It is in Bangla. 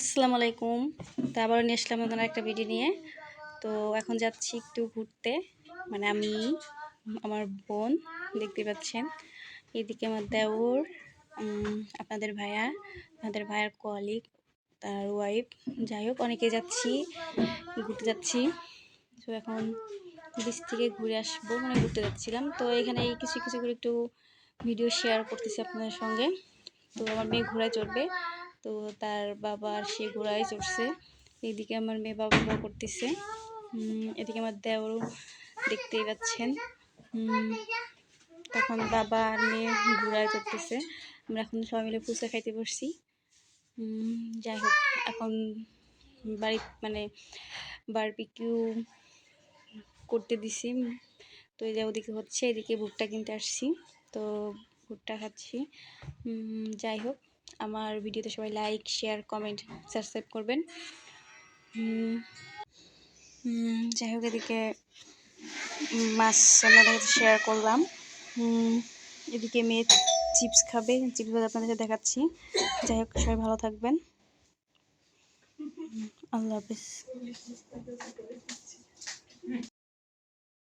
আসসালামু আলাইকুম। তো আবারও নিয়ে আসলাম নতুন একটা ভিডিও নিয়ে। তো এখন যাচ্ছি একটু ঘুরতে, মানে আমি, আমার বোন, দেখতে পাচ্ছেন। এদিকে আমার দেওর, আপনাদের ভাইয়ার কলিগ, তার ওয়াইফ, যাই হোক অনেকে যাচ্ছি, ঘুরতে যাচ্ছি। তো এখন বিচ থেকে ঘুরে আসবো, মানে ঘুরতে যাচ্ছিলাম। তো এখানে কিছু কিছু করে একটু ভিডিও শেয়ার করতেছি আপনাদের সঙ্গে। তো আমার মেয়ে ঘোড়ায় চড়বে, তো তার বাবা আর সে ঘোড়ায় চড়ছে। এইদিকে আমার মেয়ে বাবা করতেছে, এদিকে আমার দেওরও দেখতেই পাচ্ছেন। তখন বাবা আর মেয়ে ঘোড়ায় চড়তেছে। আমরা এখন সবাই মিলে ফুচকা খাইতে বসছি। যাই হোক, এখন বাড়ি মানে বারবিকিউ করতে দিছি। তো এই যে ওদিকে হচ্ছে, এদিকে ভুট্টা কিনতে আসছি, তো ভুট্টা খাচ্ছি। যাই হোক, আমার ভিডিওতে সবাই লাইক, শেয়ার, কমেন্ট, সাবস্ক্রাইব করবেন। যাই হোক, এদিকে মাছ আপনাদের কাছে শেয়ার করলাম। এদিকে মেয়ে চিপস খাবে, চিপস ভাজা আপনাদের সাথে দেখাচ্ছি। যাই হোক, সবাই ভালো থাকবেন। আল্লাহ হাফেজ।